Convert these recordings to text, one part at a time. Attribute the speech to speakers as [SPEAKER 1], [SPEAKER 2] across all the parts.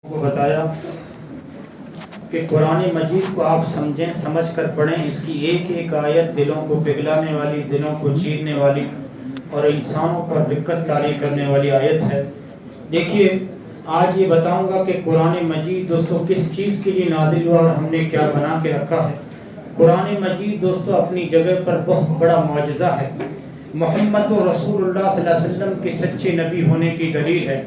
[SPEAKER 1] کو بتایا کہ قرآن مجید کو آپ سمجھیں، سمجھ کر پڑھیں. اس کی ایک ایک آیت دلوں کو پگھلانے والی، دلوں کو چیرنے والی اور انسانوں پر دقت طاری کرنے والی آیت ہے. دیکھیے، آج یہ بتاؤں گا کہ قرآن مجید دوستو کس چیز کے لیے نازل ہوا اور ہم نے کیا بنا کے رکھا ہے. قرآن مجید دوستو اپنی جگہ پر بہت بڑا معجزہ ہے. محمد رسول اللہ صلی اللہ علیہ وسلم کے سچے نبی ہونے کی دلیل ہے.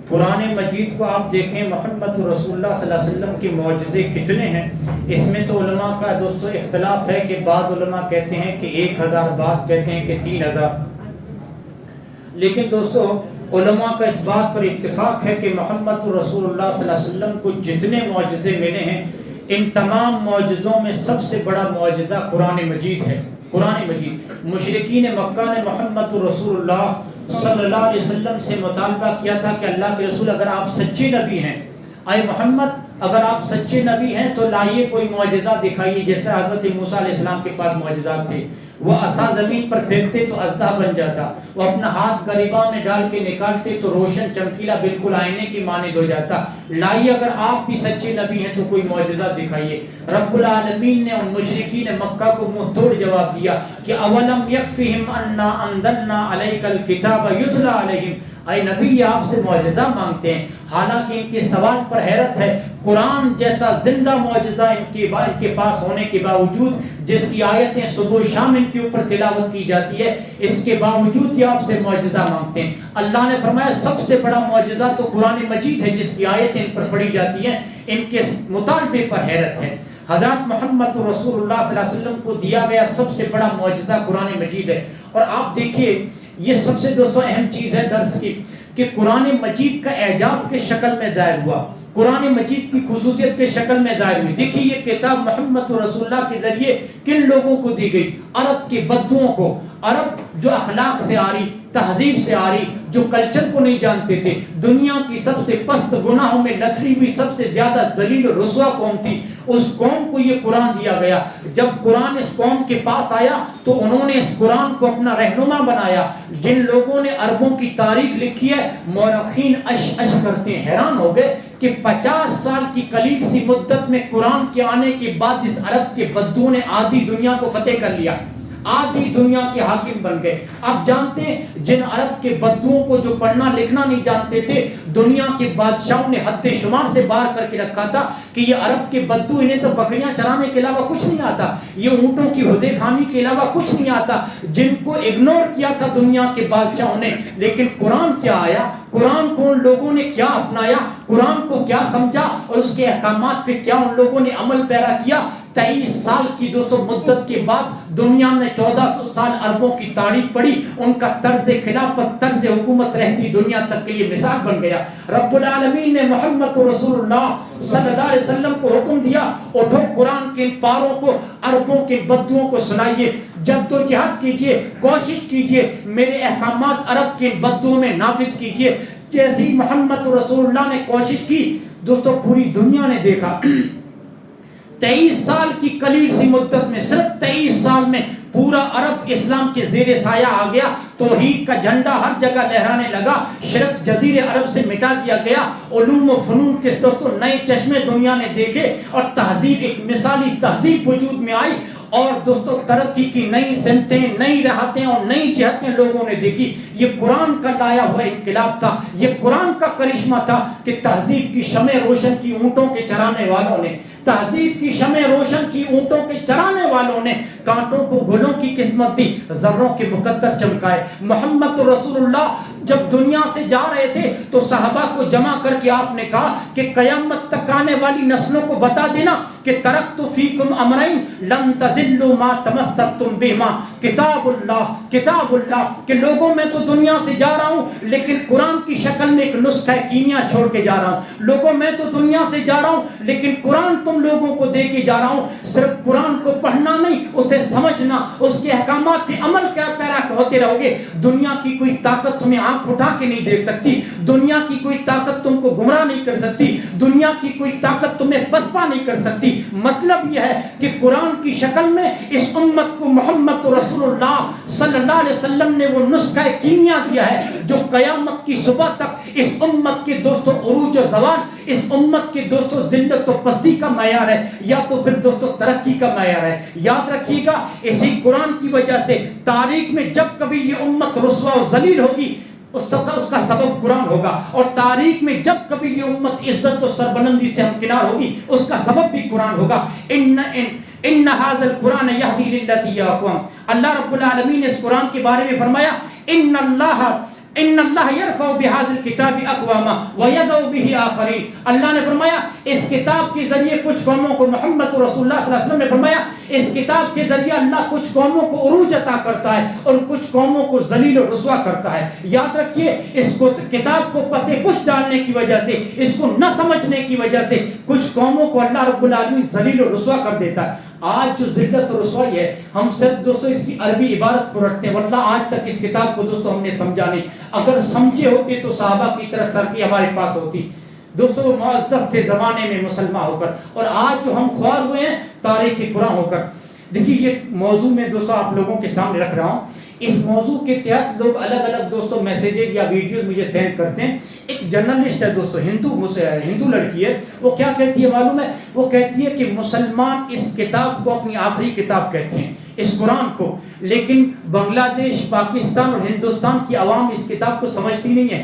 [SPEAKER 1] قرآن مجید کو آپ دیکھیں، محمد رسول اللہ صلی اللہ علیہ وسلم کے معجزے کتنے ہیں. اس میں تو علماء کا دوستو اختلاف ہے کہ بعض علماء کہتے ہیں کہ 1000، بعض کہتے ہیں کہ 3000. لیکن دوستو علماء کا اس بات پر اتفاق ہے کہ محمد رسول اللہ صلی اللہ علیہ وسلم کو جتنے معجزے ملے ہیں، ان تمام معجزوں میں سب سے بڑا معجزہ قرآن مجید ہے. قرآن مجید. مشرکین مکہ نے محمد رسول اللہ صلی اللہ علیہ وسلم سے مطالبہ کیا تھا کہ اللہ کے رسول، اگر آپ سچے نبی ہیں، اے محمد اگر آپ سچے نبی ہیں تو لائیے کوئی معجزہ دکھائیے. جس طرح حضرت موسیٰ علیہ السلام کے پاس معجزات تھے. وہ عصا زمین پر پھینکتے تو اژدہا بن جاتا، وہ اپنا ہاتھ گریباں میں ڈال کے نکالتے تو روشن چمکیلا بالکل آئینے کی مانند ہو جاتا. لائیے اگر آپ بھی سچے نبی ہیں تو کوئی معجزہ دکھائیے. رب العالمین نے ان مشرکین مکہ کو منہ توڑ جواب دیا کہ اولم یکفہم انا انزلنا علیک الکتاب یتلی علیہم. اے نبی، آپ سے معجزہ مانگتے ہیں، حالانکہ ان کے سوال پر حیرت ہے. قرآن جیسا زندہ معجزہ ان کے پاس ہونے کے باوجود، جس کی آیتیں صبح و شام ان کے اوپر تلاوت کی جاتی ہے، اس کے باوجود یہ آپ سے معجزہ مانگتے ہیں. اللہ نے فرمایا سب سے بڑا معجزہ تو قرآن مجید ہے، جس کی آیتیں ان پر پڑھی جاتی ہیں، ان کے مطالبے پر حیرت ہے. حضرت محمد رسول اللہ صلی اللہ علیہ وسلم کو دیا گیا سب سے بڑا معجزہ قرآن مجید ہے. اور آپ دیکھیے، یہ سب سے دوستو اہم چیز ہے درس کی کہ قرآن مجید کا اعجاز کے شکل میں ظاہر ہوا، قرآن مجید کی خصوصیت کے شکل میں ظاہر ہوئی. دیکھیے، یہ کتاب محمد رسول اللہ کے ذریعے کن لوگوں کو دی گئی؟ عرب کے بدوؤں کو. عرب جو اخلاق سے آ رہی، تہذیب سے آ رہی، جو کلچر کو نہیں جانتے تھے، دنیا کی سب سے پست گناہوں میں نتھری ہوئی سب سے زیادہ ذلیل و رسوا قوم تھی، اس قوم کو یہ قرآن دیا گیا. جب قرآن اس قوم کے پاس آیا تو انہوں نے اس قرآن کو اپنا رہنما بنایا. جن لوگوں نے عربوں کی تاریخ لکھی ہے، مورخین اش کرتے ہیں، حیران ہو گئے کہ 50 سال کی قلیل سی مدت میں قرآن کے آنے کے بعد اس عرب کے بدو نے آدھی دنیا کو فتح کر لیا، آدھی دنیا کے حاکم بن گئے. آپ جانتے ہیں جن عرب کے بدوؤں کو جو پڑھنا لکھنا نہیں جانتے تھے، دنیا کے بادشاہوں نے حد شمار سے باہر کر کے رکھا تھا کہ یہ عرب کے بدو، انہیں تو بکریاں چرانے کے علاوہ کچھ نہیں آتا، یہ اونٹوں کی ہدے کھانی کے علاوہ کچھ نہیں آتا، جن کو اگنور کیا تھا دنیا کے بادشاہوں نے. لیکن قرآن کیا آیا، قرآن کو ان لوگوں نے کیا اپنایا، قرآن کو کیا سمجھا اور اس کے احکامات پہ کیا ان لوگوں نے عمل پیرا کیا. 23 سال کی دوستو مدت کے بعد دنیا نے 1400 سال عربوں کی تاریخ پڑھی، ان کا طرز خلافت، طرز حکومت رہتی دنیا تک کے لیے مثال بن گیا. رب العالمین نے محمد رسول اللہ صلی اللہ علیہ وسلم کو حکم دیا، اٹھو قرآن کے پاروں کو عربوں کے بدوؤں کو سنائیے، جدوجہد کیجئے، کوشش کیجئے، میرے احکامات عرب کے بدوؤں میں نافذ کیجئے. جیسی محمد رسول اللہ نے کوشش کی دوستو، پوری دنیا نے دیکھا. 23 سال کی قلیل سی مدت میں، صرف 23 سال میں پورا عرب اسلام کے زیر سایہ آ گیا. توحید کا جھنڈا ہر جگہ لہرانے لگا. شرک جزیرے عرب سے مٹا دیا گیا. علوم و فنون کے دوستو نئے چشمے دنیا نے دیکھے اور تہذیب، ایک مثالی تہذیب وجود میں آئی. اور دوستو ترقی کی نئی سمتیں، نئی راحتیں اور نئی جہتیں لوگوں نے دیکھی. یہ قرآن کا لایا ہوا انقلاب تھا، یہ قرآن کا کرشمہ تھا کہ تہذیب کی شمع روشن کی اونٹوں کے چرانے والوں نے، تہذیب کی شمع روشن کی اونٹوں کے چرانے والوں نے کانٹوں کو گلوں کی قسمت دی، ذروں کے مقدر چمکائے. محمد رسول اللہ جب دنیا سے جا رہے تھے تو صحابہ کو جمع کر کے آپ نے کہا کہ قیامت تک آنے والی نسلوں کو بتا دینا کہ ترکت فیکم امرین لن تضلوا ما تمسکتم بہما کتاب اللہ، کہ لوگوں میں تو دنیا سے جا رہا ہوں لیکن قرآن کی شکل میں ایک نسخہ کیمیا چھوڑ کے جا رہا ہوں. لوگوں میں تو دنیا سے جا رہا ہوں لیکن قرآن تم لوگوں کو دے کے جا رہا ہوں. صرف قرآن کو پڑھنا نہیں، اسے سمجھنا، اس کے احکامات پہ عمل کیا پیرا ہوتے رہو گے. دنیا کی کوئی طاقت تمہیں آنکھ اٹھا کے نہیں دیکھ سکتی، دنیا کی کوئی طاقت تم کو کو گمراہ نہیں کر سکتی، دنیا کی کوئی طاقت تمہیں پسپا نہیں کر سکتی۔ مطلب یہ ہے کہ قرآن کی شکل میں اس امت کو محمد رسول اللہ صلی اللہ علیہ وسلم نے وہ نسخہ کیمیا دیا ہے جو قیامت کی صبح تک اس امت کے دوستو عروج و زوال، اس امت کے دوستو ذلت و پستی کا معیار ہے، یا تو پھر دوستو ترقی کا معیار ہے۔ یاد رکھیے گا، اسی قرآن کی وجہ سے تاریخ میں جب کبھی یہ امت رسوا و ذلیل ہوگی اس کا سبب قرآن ہوگا، اور تاریخ میں جب کبھی یہ امت عزت و سربلندی سے ہمکنار ہوگی اس کا سبب بھی قرآن ہوگا۔ ان هذا القرآن يهدي للتي هي اقوم۔ اللہ رب العالمین نے اس قرآن کے بارے میں فرمایا ان اللہ یرفع بهذا الكتاب اقواما ويذو به آخرین۔ اللہ نے فرمایا اس کتاب کے ذریعے کچھ قوموں کو، محمد رسول اللہ صلی اللہ علیہ وسلم نے فرمایا اس کتاب کے ذریعے اللہ کچھ قوموں کو عروج عطا کرتا ہے اور کچھ قوموں کو ذلیل و رسوا کرتا ہے۔ یاد رکھیے، اس کو کتاب کو پسے کچھ ڈالنے کی وجہ سے، اس کو نہ سمجھنے کی وجہ سے کچھ قوموں کو اللہ رب العالمین ذلیل و رسوا کر دیتا ہے۔ آج جو ذلت و رسوائی ہے ہم سب دوستو اس کی عربی عبارت کو رکھتے ہیں، واللہ آج تک اس کتاب کو دوستو ہم نے سمجھا نہیں۔ اگر سمجھے ہوتے تو صحابہ کی طرح سرکی ہمارے پاس ہوتی۔ دوستو وہ معزز تھے زمانے میں مسلمان ہو کر، اور آج جو ہم خوار ہوئے ہیں تاریخ قرآن ہو کر۔ دیکھیے یہ موضوع میں دوستو آپ لوگوں کے سامنے رکھ رہا ہوں، اس موضوع کے تحت لوگ الگ الگ دوستو میسیجز یا ویڈیوز مجھے سینڈ کرتے ہیں۔ ایک جرنلسٹ ہے دوستو، ہندو لڑکی ہے، وہ کیا کہتی ہے معلوم ہے؟ وہ کہتی ہے کہ مسلمان اس کتاب کو اپنی آخری کتاب کہتے ہیں، اس قرآن کو، لیکن بنگلہ دیش، پاکستان اور ہندوستان کی عوام اس کتاب کو سمجھتی نہیں ہے۔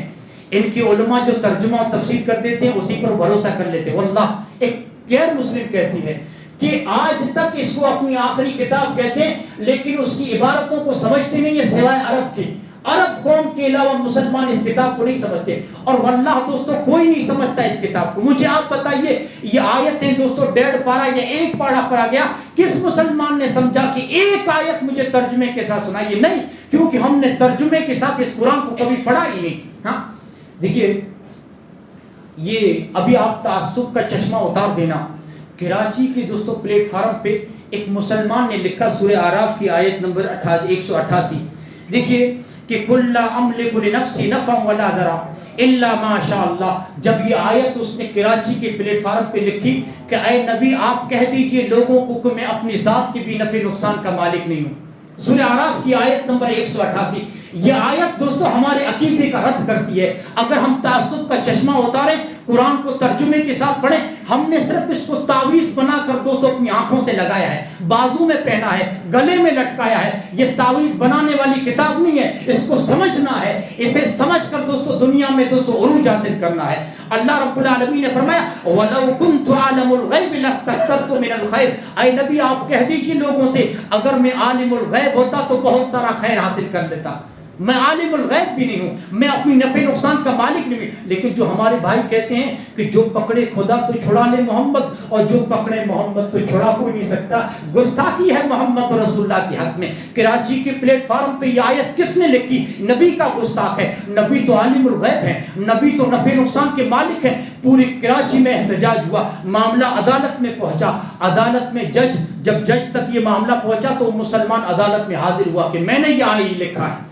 [SPEAKER 1] ان کے علماء جو ترجمہ اور تفسیر کر دیتے ہیں اسی پر بھروسہ کر لیتے ہیں۔ واللہ ایک غیر مسلم کہتی ہے کہ آج تک اس کو اپنی آخری کتاب کہتے ہیں، لیکن اس کی عبارتوں کو سمجھتے نہیں ہے سوائے عرب کی۔ عرب قوم کے علاوہ مسلمان اس کتاب کو نہیں سمجھتے، اور واللہ دوستو کوئی نہیں سمجھتا اس کتاب کو۔ مجھے آپ بتائیے یہ آیتیں دوستو 1.5 پارہ یا 1 پارہ پڑھا گیا، کس مسلمان نے سمجھا کہ ایک آیت مجھے ترجمے کے ساتھ سنائیے؟ نہیں، کیونکہ ہم نے ترجمے کے ساتھ اس قرآن کو کبھی پڑھا ہی نہیں۔ ہاں دیکھیے، یہ ابھی آپ تعصب کا چشمہ اتار دینا، کراچی کے دوستو پلیٹ فارم پہ ایک مسلمان نے لکھا سورہ اعراف کی آیت نمبر 188، دیکھیے کہ کُلَّ أَمْلِكُ لِنَفْسِي نَفْعًا وَلَا ضَرًّا إِلَّا مَا شَاءَ اللَّهُ۔ جب یہ آیت اس نے کراچی کے پلیٹ فارم پہ لکھی کہ اے نبی آپ کہہ دیجئے لوگوں کو کہ میں اپنی ذات کے بھی نفع نقصان کا مالک نہیں ہوں۔ سورہ اعراف کی آیت نمبر 188، یہ آیت دوستو ہمارے عقیدے کا رد کرتی ہے۔ اگر ہم تعصب کا چشمہ اتاریں، قرآن کو ترجمے کے ساتھ پڑھیں، ہم نے صرف اس کو تعویذ بنا کر دوستو اپنی آنکھوں سے لگایا ہے، بازو میں پہنا ہے، گلے میں لٹکایا ہے۔ یہ تعویذ بنانے والی کتاب نہیں ہے، اس کو سمجھنا ہے، اسے سمجھ کر دوستو دنیا میں دوستو عروج حاصل کرنا ہے۔ اللہ رب العالمین نے فرمایا وَلَوْ كُنْتُ عَالِمُ الْغَيْبِ لَاسْتَكْثَرْتُ مِنَ الْخَيْرِ۔ اے نبی آپ کہہ دیجئے لوگوں سے اگر میں عالم الغیب ہوتا تو بہت سارا خیر حاصل کر لیتا۔ میں عالم الغیب بھی نہیں ہوں، میں اپنی نفع نقصان کا مالک نہیں ہوں، لیکن جو ہمارے بھائی کہتے ہیں کہ جو پکڑے خدا تو چھڑا لے محمد، اور جو پکڑے محمد تو چھڑا کوئی نہیں سکتا، گستاخی ہے محمد رسول اللہ کے حق میں۔ کراچی کے پلیٹ فارم پہ یہ آیت کس نے لکھی؟ نبی کا گستاخ ہے۔ نبی تو عالم الغیب ہے، نبی تو نفع نقصان کے مالک ہے۔ پوری کراچی میں احتجاج ہوا، معاملہ عدالت میں پہنچا، عدالت میں جب جج تک یہ معاملہ پہنچا تو مسلمان عدالت میں حاضر ہوا کہ میں نے یہ آیت لکھا ہے،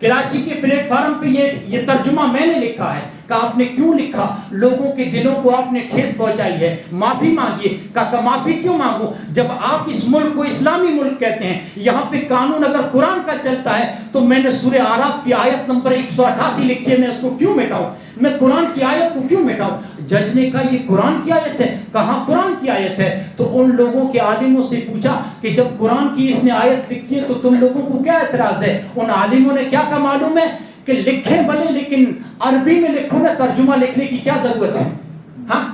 [SPEAKER 1] کراچی کے پلیٹ فارم پہ یہ ترجمہ میں نے لکھا ہے۔ کہا آپ نے کیوں لکھا؟ لوگوں کے دلوں کو آپ نے ٹھیس پہنچائی ہے، معافی مانگیے۔ کہا معافی کیوں مانگو جب آپ اس ملک کو اسلامی ملک کہتے ہیں، یہاں پہ قانون اگر قرآن کا چلتا ہے تو میں نے سورہ اعراف کی آیت نمبر 188 لکھی ہے، میں اس کو کیوں مٹاؤں؟ میں قرآن کی آیت کو کیوں مٹاؤں؟ جج نے کہا یہ قرآن کی آیت ہے۔ کہاں قرآن کی آیت ہے؟ تو ان لوگوں کے عالموں سے پوچھا کہ جب قرآن کی اس نے آیت لکھی ہے تو تم لوگوں کو کیا اعتراض ہے؟ ان عالموں نے کیا کہا معلوم ہے کہ لکھیں بھلے لیکن عربی میں لکھو نا، ترجمہ لکھنے کی کیا ضرورت ہے؟ ہاں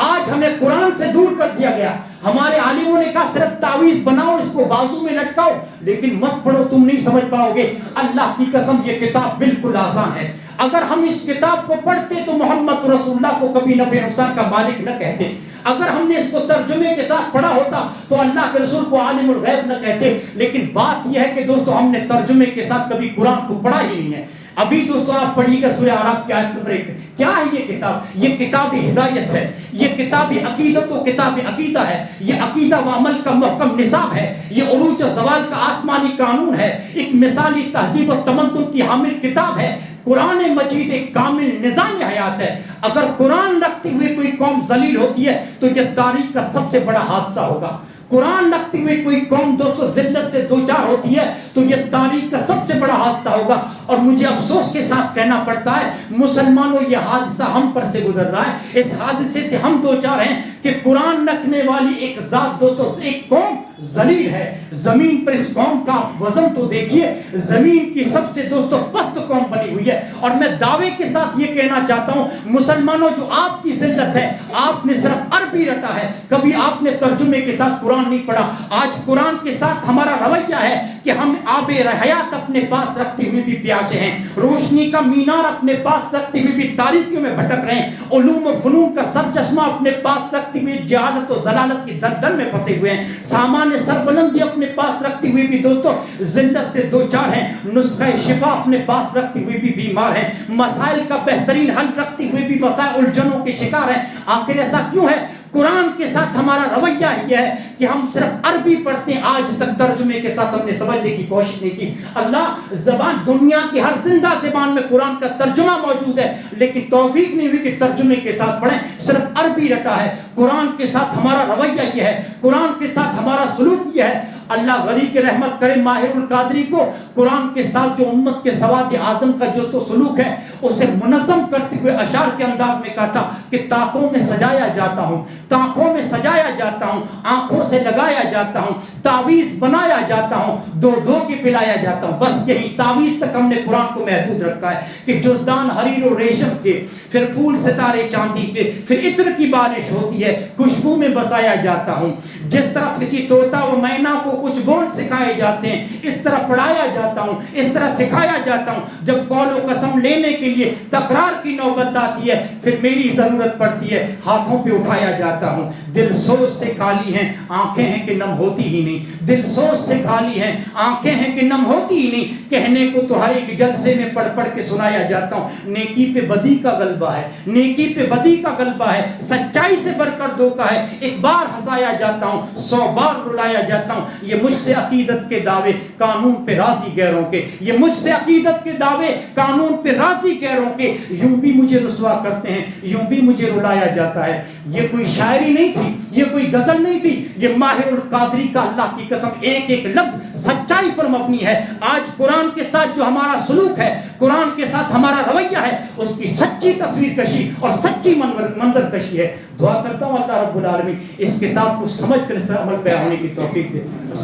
[SPEAKER 1] آج ہمیں قرآن سے دور کر دیا گیا۔ ہمارے عالموں نے کہا صرف تعویذ بناؤ، اس کو بازو میں لٹکاؤ، لیکن مت پڑھو، تم نہیں سمجھ پاؤ گے۔ اللہ کی قسم یہ کتاب بالکل آسان ہے۔ اگر ہم اس کتاب کو پڑھتے تو محمد رسول اللہ کو کبھی نفع نقصان کا مالک نہ کہتے۔ اگر ہم نے اس کو ترجمے کے ساتھ پڑھا ہوتا تو اللہ کے رسول کو عالم الغیب نہ کہتے۔ لیکن بات یہ ہے کہ دوستو ہم نے ترجمے کے ساتھ کبھی قرآن کو پڑھا ہی نہیں ہے۔ ابھی دوستو آپ پڑھیے گا سورہ اعراف کی آیت نمبر 1۔ کیا ہے یہ کتاب؟ یہ کتاب ہدایت ہے، یہ کتاب عقیدت و کتاب عقیدہ ہے، یہ عقیدہ و عمل کا محکم نصاب ہے، یہ عروج و زوال کا آسمانی قانون ہے، ایک مثالی تہذیب و تمدن کی حامل کتاب ہے۔
[SPEAKER 2] قرآن مجید ایک کامل نظام حیات ہے. اگر قرآن رکھتے ہوئے کوئی قوم ذلیل ہوتی ہے تو یہ تاریخ کا سب سے بڑا حادثہ ہوگا. قرآن رکھتے ہوئے کوئی قوم دوستو ذلت سے دوچار ہوتی ہے تو یہ تاریخ کا سب سے بڑا حادثہ ہوگا. اور مجھے افسوس کے ساتھ کہنا پڑتا ہے مسلمانوں یہ حادثہ ہم پر سے گزر رہا ہے. اس حادثے سے ہم دوچار ہیں کہ قرآن رکھنے والی ایک ذات دوستو ایک قوم ذلیل ہے. زمین پر اس قوم کا وزن تو دیکھیے, زمین کی سب سے دوستو پست قوم بنی ہوئی ہے. اور میں دعوے کے ساتھ یہ کہنا چاہتا ہوں مسلمانوں جو آپ کی ذلت ہے, آپ نے صرف عربی رٹا ہے, کبھی آپ نے ترجمے کے ساتھ قرآن نہیں پڑھا. آج قرآن کے ساتھ ہمارا رویہ ہے کہ ہم آب حیات اپنے پاس رکھتے ہوئے بھی پیاسے ہیں, روشنی کا مینار اپنے پاس رکھتے ہوئے بھی تاریکیوں میں بھٹک رہے ہیں, علوم و فنون کا سرچشمہ اپنے پاس رکھتے ہوئے جہالت و ضلالت کی دلدل میں پھنسے ہوئے ہیں, سامان سربلندی اپنے پاس رکھتے ہوئے بھی دوستو ذلت سے دوچار ہیں, نسخہ شفا اپنے پاس رکھتے ہوئے بھی بیمار ہیں, مسائل کا بہترین حل رکھتے ہوئے بھی مسائل الجھنوں کے شکار ہیں. آخر ایسا کیوں ہے؟ قرآن کے ساتھ ہمارا رویہ یہ ہے کہ ہم صرف عربی پڑھتے ہیں, آج تک ترجمے کے ساتھ ہم نے سمجھنے کی کوشش نہیں کی. اللہ زبان دنیا کی ہر زندہ زبان میں قرآن کا ترجمہ موجود ہے, لیکن توفیق نہیں ہوئی کہ ترجمے کے ساتھ پڑھیں, صرف عربی رٹا ہے. قرآن کے ساتھ ہمارا رویہ یہ ہے, قرآن کے ساتھ ہمارا سلوک یہ ہے. اللہ غنی کے رحمت کرے ماہر القادری کو قرآن کے ساتھ جو امت کے سواد اعظم کا جو تو سلوک ہے اسے منظم کرتے ہوئے اشعار کے انداز میں کہا تھا کہ تاکوں میں سجایا جاتا ہوں, تاکوں میں سجایا جاتا ہوں, آنکھوں سے لگایا جاتا ہوں, تعویذ بنایا جاتا ہوں, دو دو کے پلایا جاتا ہوں. بس یہی تعویذ تک ہم نے قرآن کو محدود رکھا ہے کہ جزدان حریر و ریشم کے, پھر پھول ستارے چاندی کے, پھر عطر کی بارش ہوتی ہے, خوشبو میں بسایا جاتا ہوں. جس طرح کسی طوطا و مینا کو کچھ بول سکھائے جاتے ہیں اس طرح پڑھایا جاتا ہوں, اس طرح سکھایا جاتا ہوں. جب قول و قسم لینے کے لیے تکرار کی نوبت آتی ہے پھر میری ضرورت پڑتی ہے, ہاتھوں پہ اٹھایا جاتا ہوں. دل سوز سے خالی ہیں, آنکھیں ہیں کہ نم ہوتی ہی نہیں, دل سوز سے خالی ہیں, آنکھیں ہیں کہ نم ہوتی ہی نہیں. کہنے کو تو ہر ایک جلسے میں پڑھ پڑھ کے سنایا جاتا ہوں. نیکی پہ بدی کا غلبہ ہے, نیکی پہ بدی کا غلبہ ہے, سچائی سے بڑھ کر دھوکا ہے. ایک بار ہنسایا جاتا ہوں, 100 بار رلایا جاتا ہوں. یہ مجھ سے عقیدت کے دعوے, قانون پہ راضی غیروں کے, یہ مجھ سے عقیدت کے دعوے, قانون پہ راضی غیروں کے. یوں بھی مجھے رسوا کرتے ہیں, یوں بھی مجھے رلایا جاتا ہے. یہ کوئی شاعری نہیں تھی, یہ کوئی غزل نہیں تھی, یہ ماہر القادری کا اللہ کی قسم ایک ایک لفظ سچائی پر مبنی ہے. آج قرآن کے ساتھ جو ہمارا سلوک ہے, قرآن کے ساتھ ہمارا رویہ ہے, اس کی سچی تصویر کشی اور سچی منظر کشی ہے. دعا کرتا ہوں اللہ رب العالمین اس کتاب کو سمجھ کر اس پر عمل پیرا ہونے کی توفیق دے.